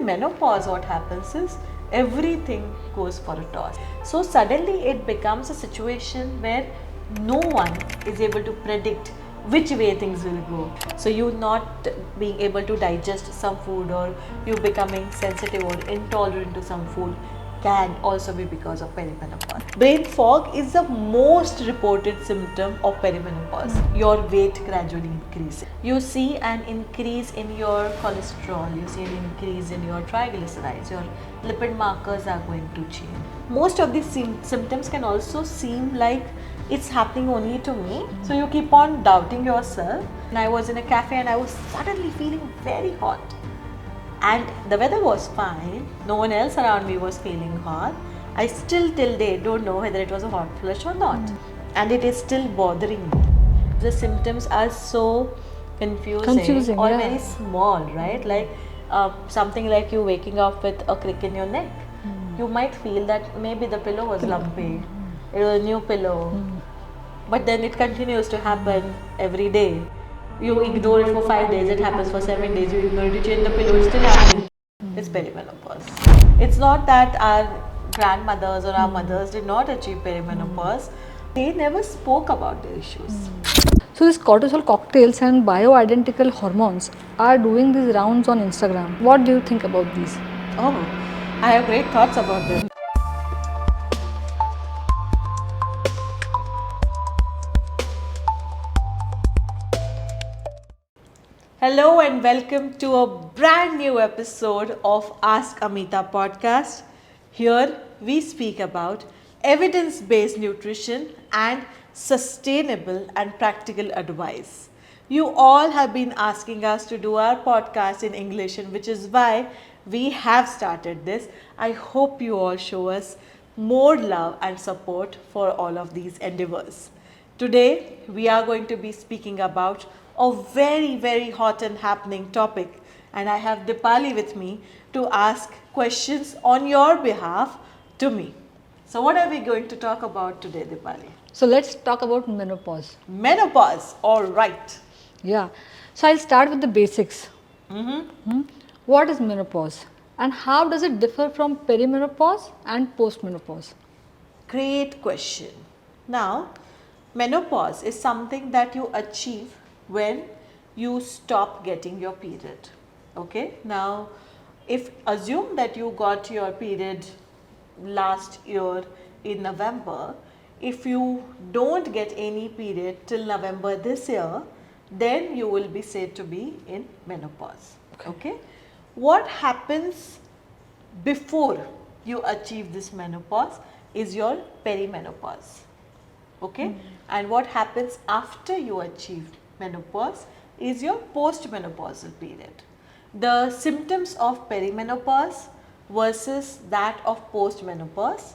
in menopause, what happens is everything goes for a toss. So suddenly it becomes a situation where no one is able to predict which way things will go. So you not being able to digest some food, or you becoming sensitive or intolerant to some food, can also be because of perimenopause. Brain fog is the most reported symptom of perimenopause. Your weight gradually increases. You see an increase in your cholesterol, you see an increase in your triglycerides, your lipid markers are going to change. Most of these symptoms can also seem like it's happening only to me. So you keep on doubting yourself. And I was in a cafe and I was suddenly feeling very hot. And the weather was fine, no one else around me was feeling hot. I still till date don't know whether it was a hot flush or not. And it is still bothering me. The symptoms are so confusing or very small, right? Like something like you waking up with a crick in your neck. You might feel that maybe the pillow was lumpy, it was a new pillow. But then it continues to happen every day. You ignore it for 5 days, it happens for 7 days, you ignore it, you change the pillow, it's still happening. It's perimenopause. It's not that our grandmothers or our mothers did not achieve perimenopause. They never spoke about their issues. So these cortisol cocktails and bioidentical hormones are doing these rounds on Instagram. What do you think about these? Oh, I have great thoughts about them. Hello and welcome to a brand new episode of Ask Amita podcast. Here we speak about evidence-based nutrition and sustainable and practical advice. You all have been asking us to do our podcast in English, and which is why we have started this. I hope you all show us more love and support for all of these endeavors. Today we are going to be speaking about a very hot and happening topic, and I have Dipali with me to ask questions on your behalf to me. So what are we going to talk about today, Dipali? So let's talk about menopause. Menopause, all right. Yeah. So I'll start with the basics. What is menopause and how does it differ from perimenopause and postmenopause? Great question. Now, menopause is something that you achieve when you stop getting your period. Okay. Now, if assume that you got your period last year in November, if you don't get any period till November this year, then you will be said to be in menopause. Okay. What happens before you achieve this menopause is your perimenopause. Okay. And what happens after you achieve menopause is your postmenopausal period. The symptoms of perimenopause versus that of postmenopause,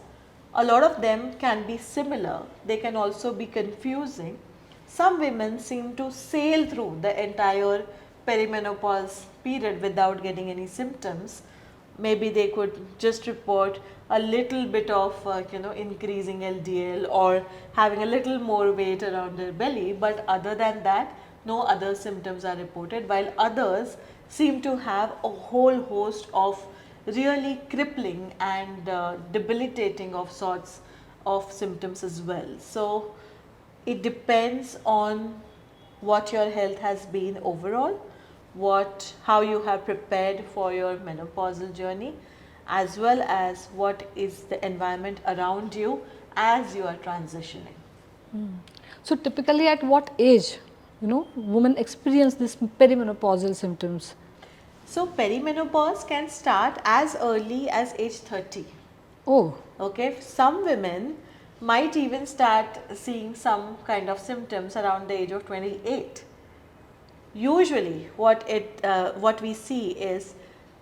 a lot of them can be similar. They can also be confusing. Some women seem to sail through the entire perimenopause period without getting any symptoms. Maybe they could just report a little bit of increasing LDL or having a little more weight around their belly, but other than that no other symptoms are reported, while others seem to have a whole host of really crippling and debilitating of sorts of symptoms as well. So it depends on what your health has been overall, how you have prepared for your menopausal journey, as well as what is the environment around you as you are transitioning. So typically at what age, women experience this perimenopausal symptoms? So perimenopause can start as early as age 30. Oh. Okay, some women might even start seeing some kind of symptoms around the age of 28. Usually what we see is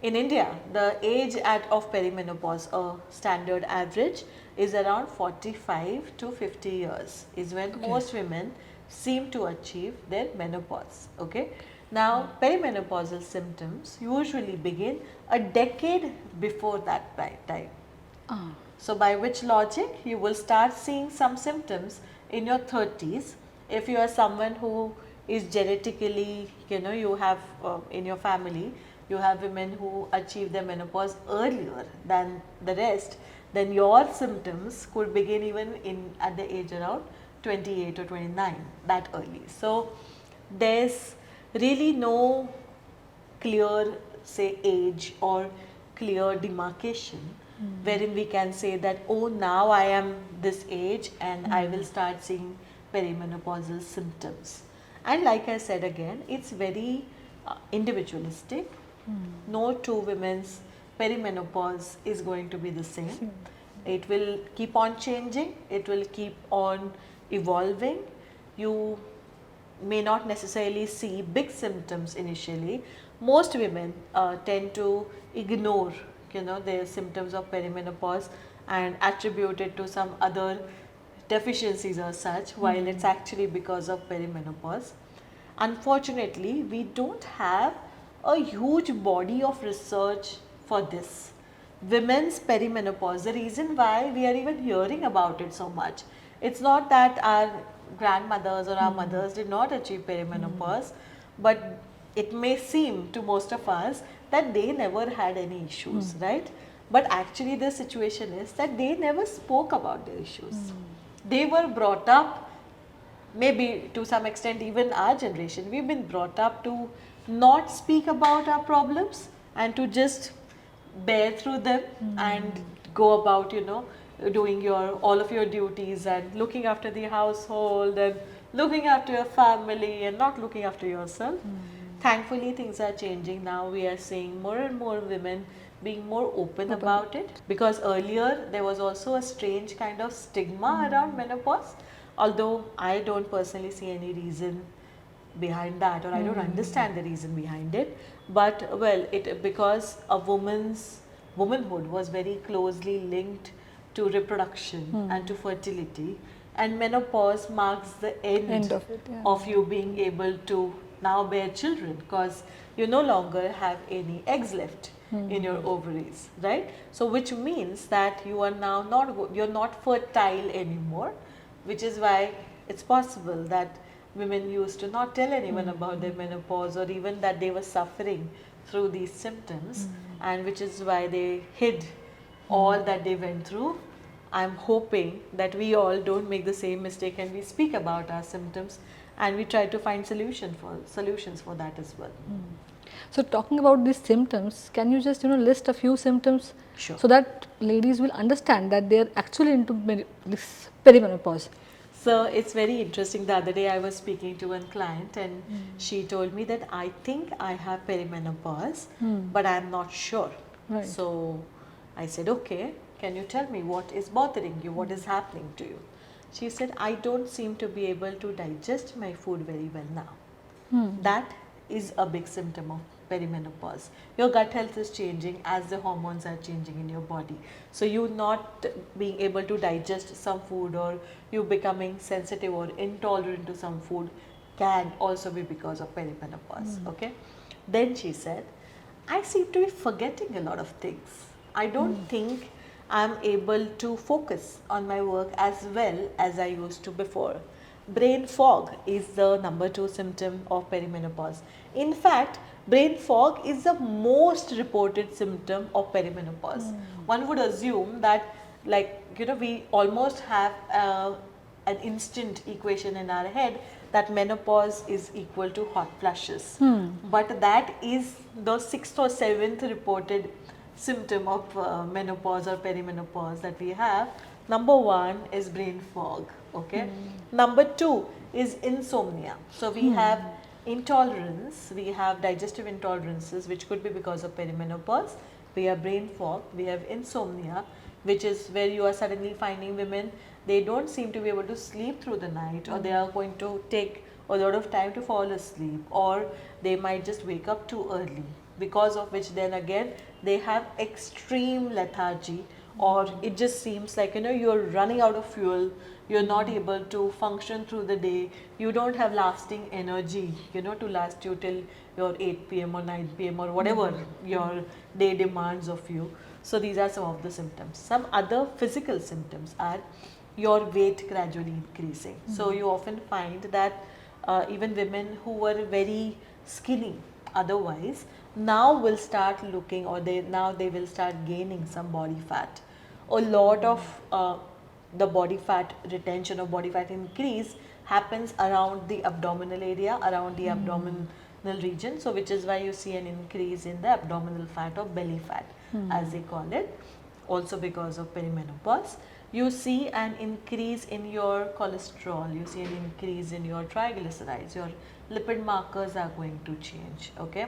in India, the age of perimenopause, a standard average, is around 45 to 50 years is when most women seem to achieve their menopause. Okay. Now, perimenopausal symptoms usually begin a decade before that time. So, by which logic you will start seeing some symptoms in your 30s if you are someone who is genetically, you have in your family you have women who achieve their menopause earlier than the rest, then your symptoms could begin even at the age around 28 or 29, that early. So there's really no clear, say, age or clear demarcation wherein we can say that, oh, now I am this age and I will start seeing perimenopausal symptoms. And like I said again, it's very individualistic. No two women's perimenopause is going to be the same. It will keep on changing, it will keep on evolving. You may not necessarily see big symptoms initially. Most women tend to ignore, their symptoms of perimenopause and attribute it to some other deficiencies or such, while it's actually because of perimenopause. Unfortunately, we don't have a huge body of research for this. Women's perimenopause, the reason why we are even hearing about it so much, it's not that our grandmothers or our mothers did not achieve perimenopause, but it may seem to most of us that they never had any issues, right? But actually the situation is that they never spoke about their issues. They were brought up, maybe to some extent even our generation, we've been brought up to not speak about our problems and to just bear through them and go about, doing all of your duties and looking after the household and looking after your family and not looking after yourself. Thankfully, things are changing now. We are seeing more and more women being more open about it, because earlier there was also a strange kind of stigma around menopause, although I don't personally see any reason behind that, or I don't understand the reason behind it. But well, because a womanhood was very closely linked to reproduction and to fertility, and menopause marks the end of it, yeah. of you being able to now bear children, because you no longer have any eggs left in your ovaries, right? So which means that you are now you're not fertile anymore, which is why it's possible that women used to not tell anyone about their menopause, or even that they were suffering through these symptoms, and which is why they hid all that they went through. I'm hoping that we all don't make the same mistake and we speak about our symptoms and we try to find solutions for that as well. So talking about these symptoms, can you just list a few symptoms? Sure. So that ladies will understand that they are actually into this perimenopause. So it's very interesting. The other day I was speaking to one client and she told me that I think I have perimenopause, but I'm not sure. Right. So I said, okay, can you tell me what is bothering you? What is happening to you? She said, I don't seem to be able to digest my food very well now. That is a big symptom of perimenopause. Your gut health is changing as the hormones are changing in your body. So you not being able to digest some food, or you becoming sensitive or intolerant to some food, can also be because of perimenopause. Okay. Then she said, I seem to be forgetting a lot of things. I don't think I'm able to focus on my work as well as I used to before. Brain fog is the number 2 symptom of perimenopause. In fact, brain fog is the most reported symptom of perimenopause. One would assume that, we almost have an instant equation in our head that menopause is equal to hot flushes. But that is the 6th or 7th reported symptom of menopause or perimenopause that we have. Number 1 is brain fog. Okay. Number 2 is insomnia. So we have intolerance, we have digestive intolerances, which could be because of perimenopause. We have brain fog, we have insomnia, which is where you are suddenly finding women, they don't seem to be able to sleep through the night, or they are going to take a lot of time to fall asleep, or they might just wake up too early, because of which then again they have extreme lethargy, or it just seems like you're running out of fuel, you're not able to function through the day, you don't have lasting energy to last you till your 8 p.m. or 9 p.m. or whatever your day demands of you. So these are some of the symptoms. Some other physical symptoms are your weight gradually increasing. So you often find that even women who were very skinny otherwise now will start looking, or they will start gaining some body fat. A lot of the body fat retention or body fat increase happens around the abdominal area, around the abdominal region. So which is why you see an increase in the abdominal fat or belly fat, as they call it. Also because of perimenopause, you see an increase in your cholesterol, you see an increase in your triglycerides, your lipid markers are going to change. Okay,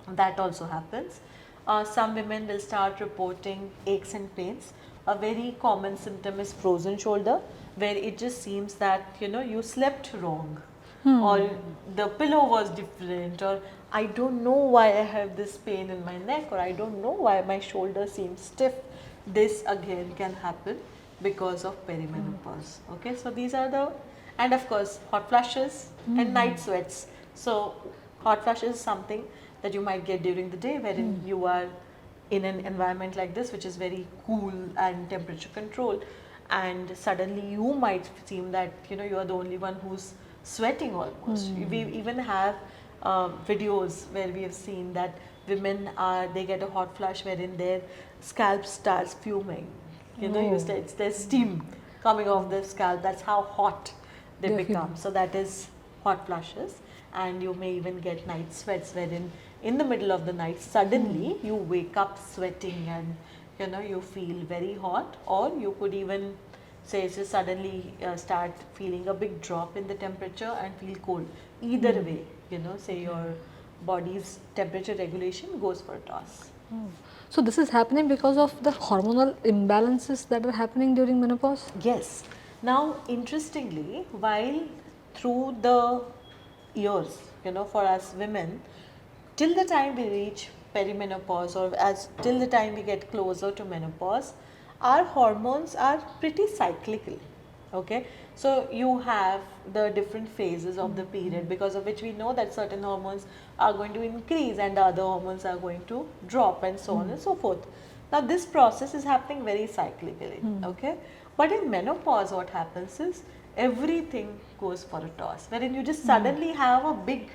that also happens. Some women will start reporting aches and pains. A very common symptom is frozen shoulder, where it just seems that you slept wrong, or the pillow was different, or I don't know why I have this pain in my neck, or I don't know why my shoulder seems stiff. This again can happen because of perimenopause. Okay, so these are the, and of course hot flushes and night sweats. So hot flushes is something that you might get during the day, wherein you are in an environment like this which is very cool and temperature controlled, and suddenly you might seem that you are the only one who's sweating almost. We even have videos where we have seen that women they get a hot flush wherein their scalp starts fuming. There's steam coming off their scalp. That's how hot they become. So that is hot flushes. And you may even get night sweats, wherein in the middle of the night suddenly you wake up sweating and you feel very hot, or you could even say just suddenly start feeling a big drop in the temperature and feel cold. Either way, say your body's temperature regulation goes for a toss. So this is happening because of the hormonal imbalances that are happening during menopause? Yes. Now, interestingly, while through the years, for us women, till the time we reach perimenopause, or till the time we get closer to menopause, our hormones are pretty cyclical. Okay, so you have the different phases of the period, because of which we know that certain hormones are going to increase and the other hormones are going to drop, and so on and so forth. Now this process is happening very cyclically. Okay, but in menopause what happens is everything goes for a toss, wherein you just suddenly have a big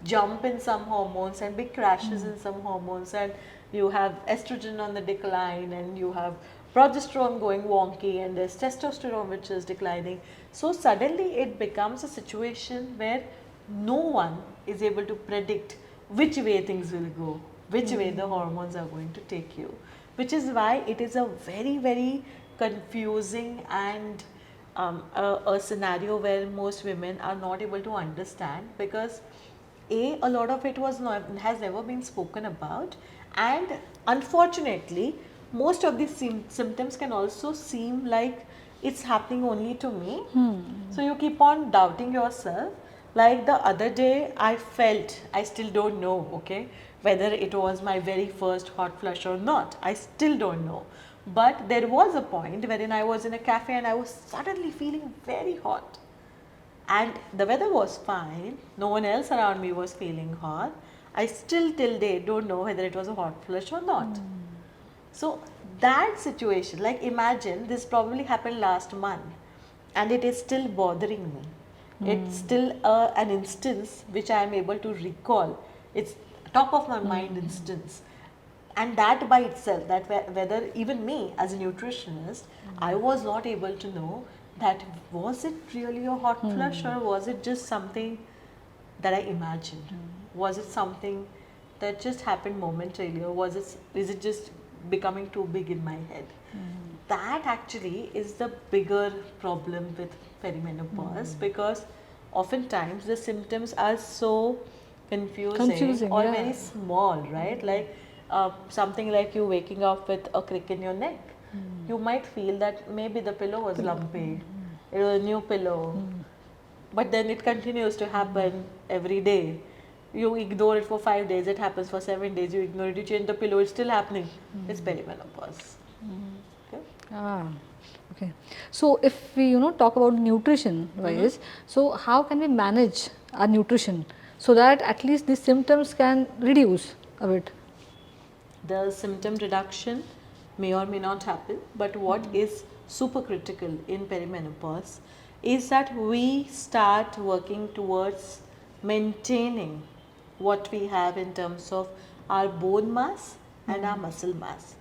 jump in some hormones and big crashes in some hormones, and you have estrogen on the decline, and you have progesterone going wonky, and there's testosterone which is declining. So suddenly it becomes a situation where no one is able to predict which way things will go, which way the hormones are going to take you, which is why it is a very, very confusing and a scenario where most women are not able to understand, because a lot of it has never been spoken about, and unfortunately most of these symptoms can also seem like it's happening only to me. So you keep on doubting yourself. Like the other day I felt, I still don't know, okay, whether it was my very first hot flush or not. I still don't know. But there was a point wherein I was in a cafe and I was suddenly feeling very hot. And the weather was fine, no one else around me was feeling hot. I still till date don't know whether it was a hot flush or not. So that situation, like imagine this probably happened last month and it is still bothering me. It's still an instance which I am able to recall. It's top of my mind instance. And that by itself, that whether even me as a nutritionist, I was not able to know that was it really a hot flush, or was it just something that I imagined? Was it something that just happened momentarily, or is it just becoming too big in my head? That actually is the bigger problem with perimenopause, because oftentimes the symptoms are so confusing or very small, right? Like something like you waking up with a crick in your neck. You might feel that maybe the pillow was lumpy, it was a new pillow, but then it continues to happen every day. You ignore it for 5 days, it happens for 7 days, you ignore it, you change the pillow, it's still happening. It's perimenopause. Okay? Okay. So if we talk about nutrition wise, so how can we manage our nutrition so that at least these symptoms can reduce a bit? The symptom reduction may or may not happen, but what is super critical in perimenopause is that we start working towards maintaining what we have in terms of our bone mass and our muscle mass,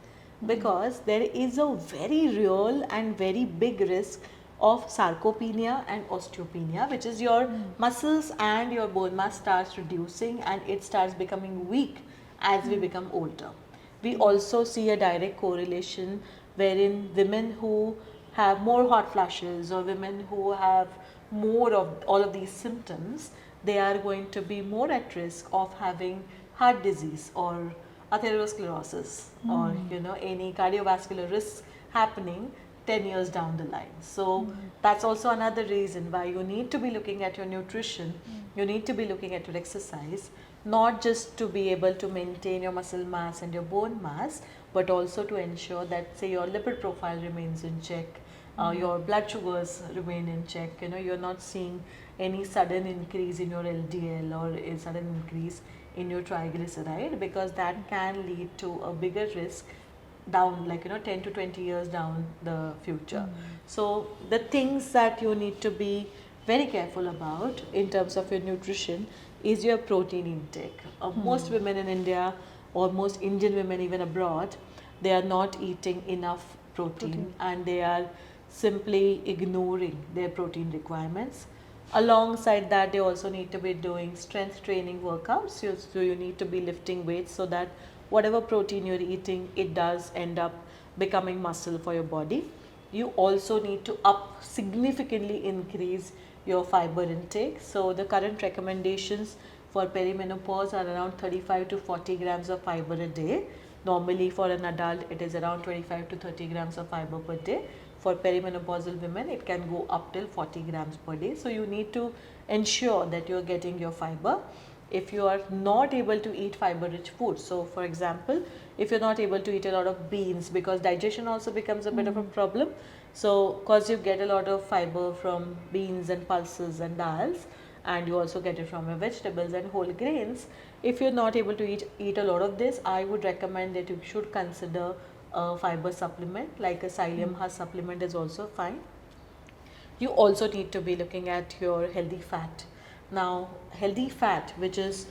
because there is a very real and very big risk of sarcopenia and osteopenia, which is your muscles and your bone mass starts reducing and it starts becoming weak as we become older. We also see a direct correlation wherein women who have more hot flashes or women who have more of all of these symptoms, they are going to be more at risk of having heart disease or atherosclerosis or any cardiovascular risks happening 10 years down the line. So that's also another reason why you need to be looking at your nutrition, you need to be looking at your exercise, not just to be able to maintain your muscle mass and your bone mass, but also to ensure that, say, your lipid profile remains in check, your blood sugars remain in check, you're not seeing any sudden increase in your LDL or a sudden increase in your triglyceride, because that can lead to a bigger risk down 10 to 20 years down the future. So the things that you need to be very careful about in terms of your nutrition is your protein intake. Most women in India or most Indian women even abroad, they are not eating enough protein and they are simply ignoring their protein requirements. Alongside that, they also need to be doing strength training workouts. So you need to be lifting weights so that whatever protein you're eating, it does end up becoming muscle for your body. You also need to significantly increase your fiber intake. So the current recommendations for perimenopause are around 35 to 40 grams of fiber a day. Normally for an adult, it is around 25 to 30 grams of fiber per day. For perimenopausal women, it can go up till 40 grams per day. So you need to ensure that you're getting your fiber. If you are not able to eat fiber rich food, so for example, if you're not able to eat a lot of beans, because digestion also becomes a bit of a problem, so because you get a lot of fiber from beans and pulses and dals, and you also get it from your vegetables and whole grains, if you're not able to eat a lot of this, I would recommend that you should consider a fiber supplement, like a psyllium husk supplement is also fine. You also need to be looking at your healthy fat. Now, healthy fat, which is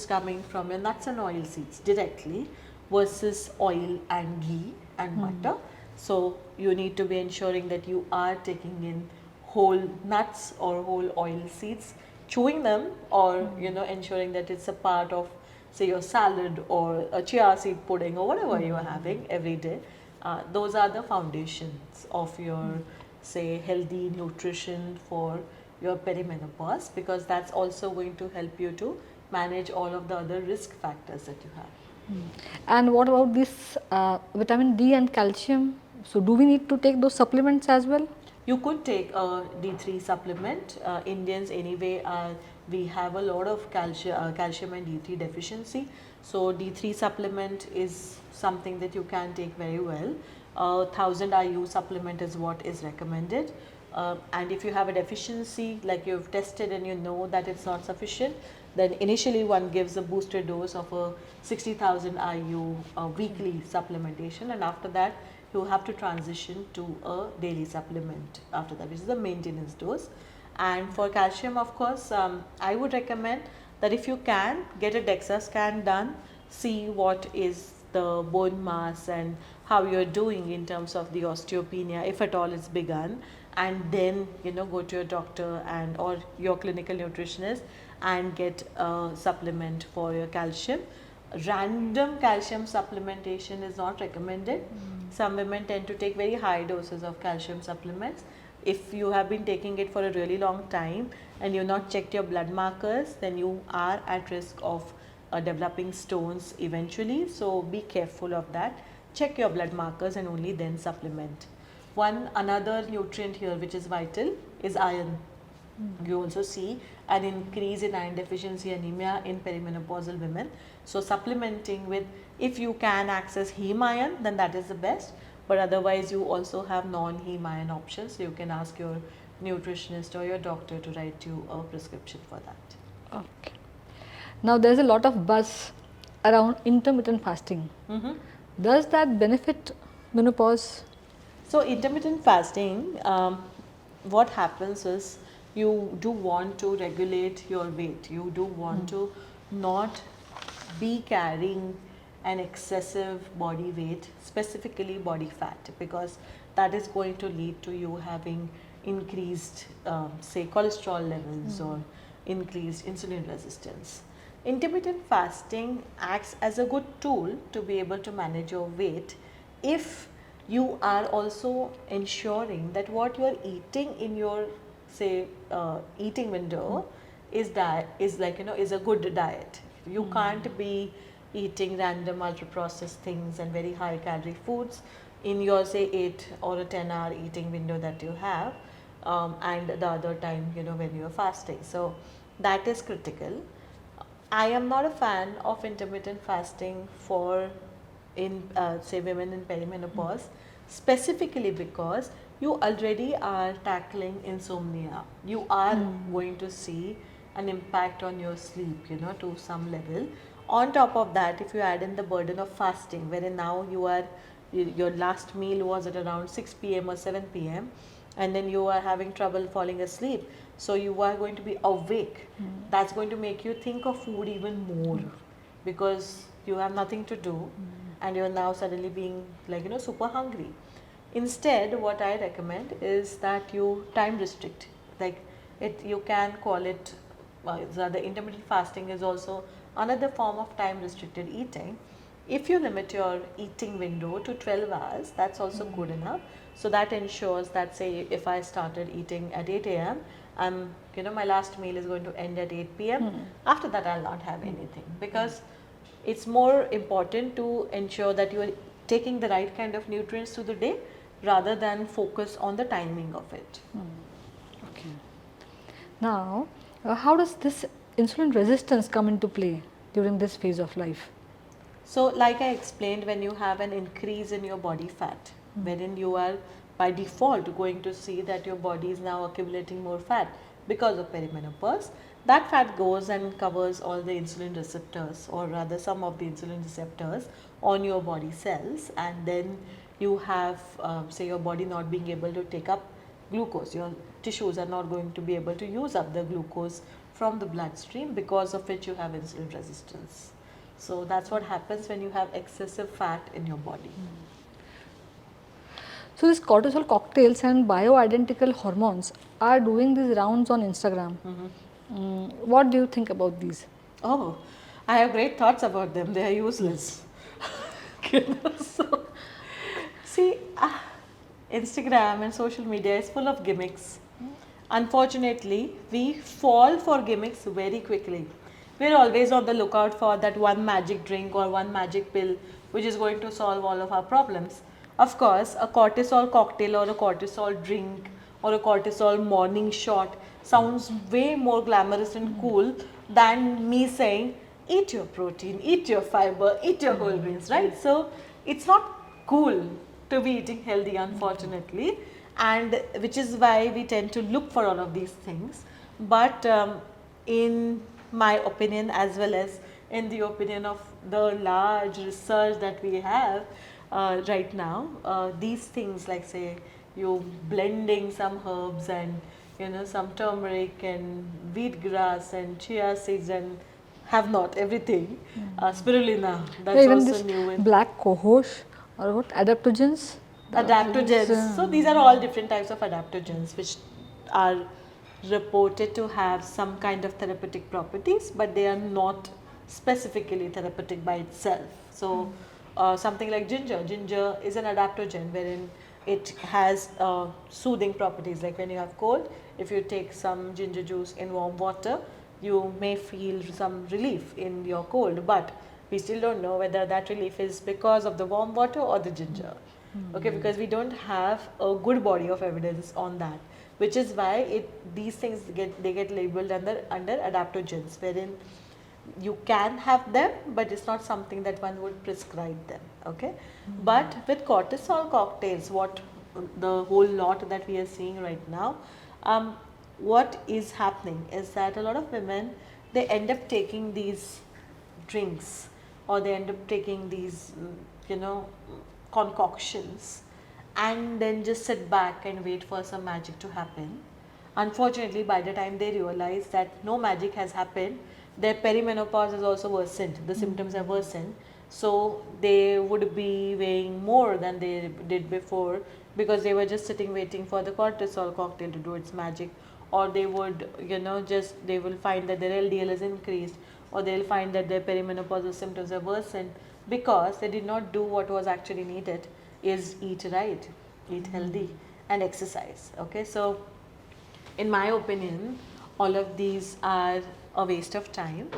coming from your nuts and oil seeds directly, versus oil and ghee and butter. So you need to be ensuring that you are taking in whole nuts or whole oil seeds, chewing them, or ensuring that it's a part of, say, your salad or a chia seed pudding or whatever you are having every day. Those are the foundations of your, say, healthy nutrition for your perimenopause, because that's also going to help you to manage all of the other risk factors that you have. And what about this vitamin D and calcium? So do we need to take those supplements as well? You could take a D3 supplement. Indians anyway, we have a lot of calcium and D3 deficiency. So D3 supplement is something that you can take very well. 1000 IU supplement is what is recommended. And if you have a deficiency, like you've tested and you know that it's not sufficient, then initially one gives a booster dose of a 60,000 IU weekly supplementation, and after that you have to transition to a daily supplement after that, which is the maintenance dose. And for calcium, of course, I would recommend that if you can get a DEXA scan done, see what is the bone mass and how you're doing in terms of the osteopenia, if at all it's begun, and then go to your doctor and or your clinical nutritionist and get a supplement for your calcium. Random calcium supplementation is not recommended. Some women tend to take very high doses of calcium supplements. If you have been taking it for a really long time and you've not checked your blood markers, then you are at risk of developing stones eventually. So be careful of that. Check your blood markers and only then supplement. Another nutrient here which is vital is iron. You also see an increase in iron deficiency anemia in perimenopausal women. So supplementing with, if you can access heme iron, then that is the best. But otherwise you also have non-heme iron options. So you can ask your nutritionist or your doctor to write you a prescription for that. Okay. Now there's a lot of buzz around intermittent fasting. Does that benefit menopause? So intermittent fasting, what happens is you do want to regulate your weight. You do want to not be carrying an excessive body weight, specifically body fat, because that is going to lead to you having increased, say, cholesterol levels or increased insulin resistance. Intermittent fasting acts as a good tool to be able to manage your weight if you are also ensuring that what you are eating in your, say, eating window is is a good diet. You can't be eating random ultra processed things and very high calorie foods in your, say, 8 or a 10-hour eating window that you have, and the other time, when you are fasting. So that is critical. I am not a fan of intermittent fasting for, in say, women in perimenopause, specifically because you already are tackling insomnia. You are going to see an impact on your sleep, to some level. On top of that, if you add in the burden of fasting, wherein now your last meal was at around 6 p.m. or 7 p.m., and then you are having trouble falling asleep, so you are going to be awake. That's going to make you think of food even more, because you have nothing to do and you're now suddenly being super hungry. Instead, what I recommend is that you time restrict. Like, you can call it, the intermittent fasting is also another form of time restricted eating. If you limit your eating window to 12 hours, that's also good enough. So that ensures that, say, if I started eating at 8 a.m., my last meal is going to end at 8 p.m. After that, I'll not have anything, because it's more important to ensure that you are taking the right kind of nutrients through the day rather than focus on the timing of it. Okay. Now, how does this insulin resistance come into play during this phase of life? So, like I explained, when you have an increase in your body fat, wherein you are by default going to see that your body is now accumulating more fat because of perimenopause, that fat goes and covers all the insulin receptors, or rather some of the insulin receptors on your body cells, and then you have, say, your body not being able to take up glucose. Your tissues are not going to be able to use up the glucose from the bloodstream, because of which you have insulin resistance. So that's what happens when you have excessive fat in your body. So these cortisol cocktails and bioidentical hormones are doing these rounds on Instagram. What do you think about these? Oh, I have great thoughts about them. They are useless. So, see, Instagram and social media is full of gimmicks. Unfortunately, we fall for gimmicks very quickly. We're always on the lookout for that one magic drink or one magic pill which is going to solve all of our problems. Of course, a cortisol cocktail or a cortisol drink or a cortisol morning shot sounds way more glamorous and cool than me saying, eat your protein, eat your fiber, eat your whole grains, right? So it's not cool to be eating healthy, unfortunately, and which is why we tend to look for all of these things. But in my opinion, as well as in the opinion of the large research that we have right now, these things, like, say, you blending some herbs and some turmeric and wheatgrass and chia seeds and have not everything, spirulina, that's Even also this new in black cohosh or what adaptogens? adaptogens. So these are all different types of adaptogens which are reported to have some kind of therapeutic properties, but they are not specifically therapeutic by itself. So something like ginger. Ginger is an adaptogen wherein it has soothing properties. Like when you have cold, if you take some ginger juice in warm water, you may feel some relief in your cold, but we still don't know whether that relief is because of the warm water or the ginger. Okay, because we don't have a good body of evidence on that, which is why these things get labeled under adaptogens, wherein you can have them, but it's not something that one would prescribe them. Okay, but with cortisol cocktails, what the whole lot that we are seeing right now, what is happening is that a lot of women, they end up taking these drinks, or they end up taking these concoctions, and then just sit back and wait for some magic to happen. Unfortunately, by the time they realize that no magic has happened, their perimenopause is also worsened, the symptoms have worsened, so they would be weighing more than they did before because they were just sitting waiting for the cortisol cocktail to do its magic, or they would, they will find that their LDL is increased, or they'll find that their perimenopausal symptoms have worsened because they did not do what was actually needed, is eat right, eat healthy and exercise. Okay, so in my opinion, all of these are a waste of time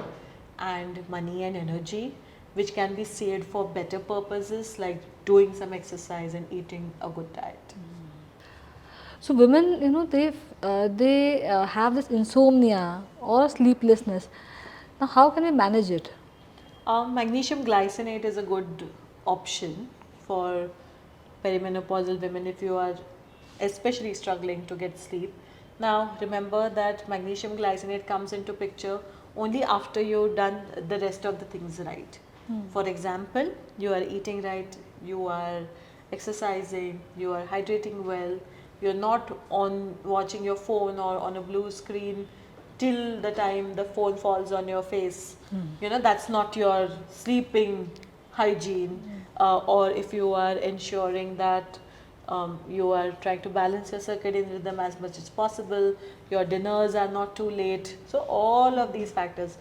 and money and energy, which can be saved for better purposes like doing some exercise and eating a good diet. So women, they have this insomnia or sleeplessness. Now, how can we manage it? Magnesium glycinate is a good option for perimenopausal women if you are especially struggling to get sleep. Now remember that magnesium glycinate comes into picture only after you've done the rest of the things right. For example, you are eating right, you are exercising, you are hydrating well, you're not on watching your phone or on a blue screen till the time the phone falls on your face. That's not your sleeping hygiene. Or if you are ensuring that you are trying to balance your circadian rhythm as much as possible, your dinners are not too late. So all of these factors,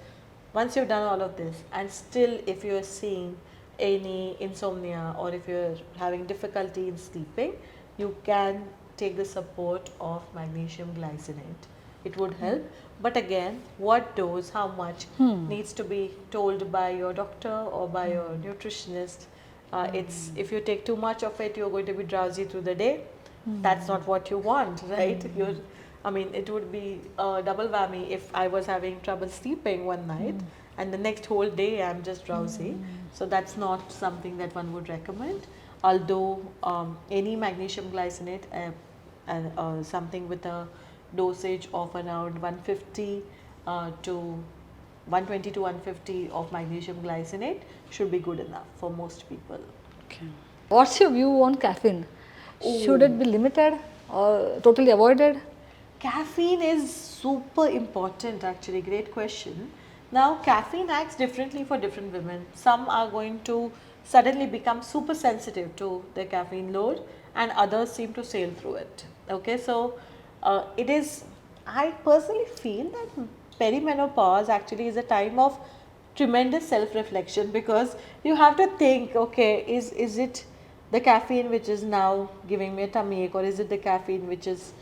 once you've done all of this, and still if you're seeing any insomnia or if you're having difficulty in sleeping, you can take the support of magnesium glycinate. It would help, but again, what dose, how much needs to be told by your doctor or by your nutritionist. It's, if you take too much of it, you're going to be drowsy through the day. That's not what you want, right? It would be a double whammy if I was having trouble sleeping one night and the next whole day I'm just drowsy. So that's not something that one would recommend. Although any magnesium glycinate, something with a dosage of around 150 to 120 to 150 of magnesium glycinate should be good enough for most people. Okay. What's your view on caffeine? Should it be limited or totally avoided? Caffeine is super important actually, great question. Now caffeine acts differently for different women. Some are going to suddenly become super sensitive to the caffeine load and others seem to sail through it. Okay, so I personally feel that perimenopause actually is a time of tremendous self-reflection, because you have to think, okay, is it the caffeine which is now giving me a tummy ache, or is it the caffeine which is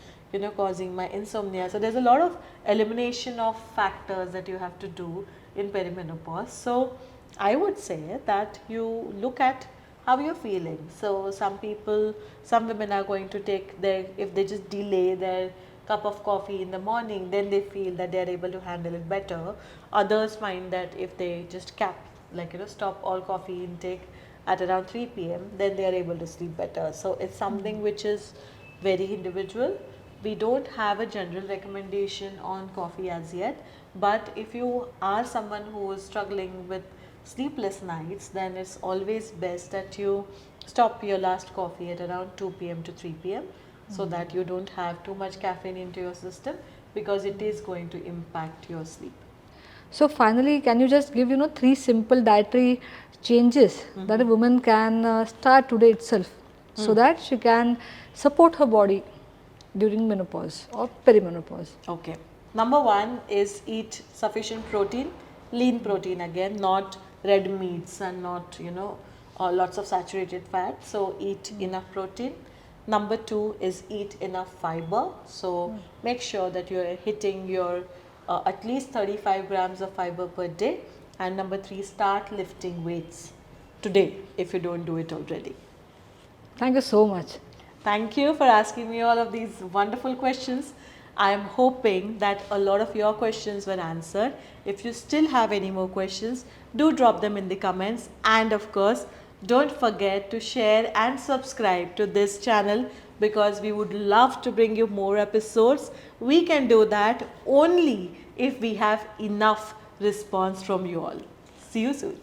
causing my insomnia? So there's a lot of elimination of factors that you have to do in perimenopause. So I would say that you look at how you're feeling. So some women are going to take if they just delay their cup of coffee in the morning, then they feel that they are able to handle it better. Others find that if they just stop all coffee intake at around 3 p.m, then they are able to sleep better. So it's something which is very individual. We don't have a general recommendation on coffee as yet, but if you are someone who is struggling with sleepless nights, then it's always best that you stop your last coffee at around 2 p.m. to 3 p.m. so that you don't have too much caffeine into your system, because it is going to impact your sleep. So finally, can you just give 3 simple dietary changes that a woman can start today itself so that she can support her body during menopause or perimenopause? Okay. Number 1 is eat sufficient protein, lean protein again, not red meats and not lots of saturated fat. So eat enough protein. Number 2 is eat enough fiber. So make sure that you are hitting your at least 35 grams of fiber per day. And number 3, start lifting weights today if you don't do it already. Thank you so much. Thank you for asking me all of these wonderful questions. I am hoping that a lot of your questions were answered. If you still have any more questions, do drop them in the comments, and of course, don't forget to share and subscribe to this channel, because we would love to bring you more episodes. We can do that only if we have enough response from you all. See you soon.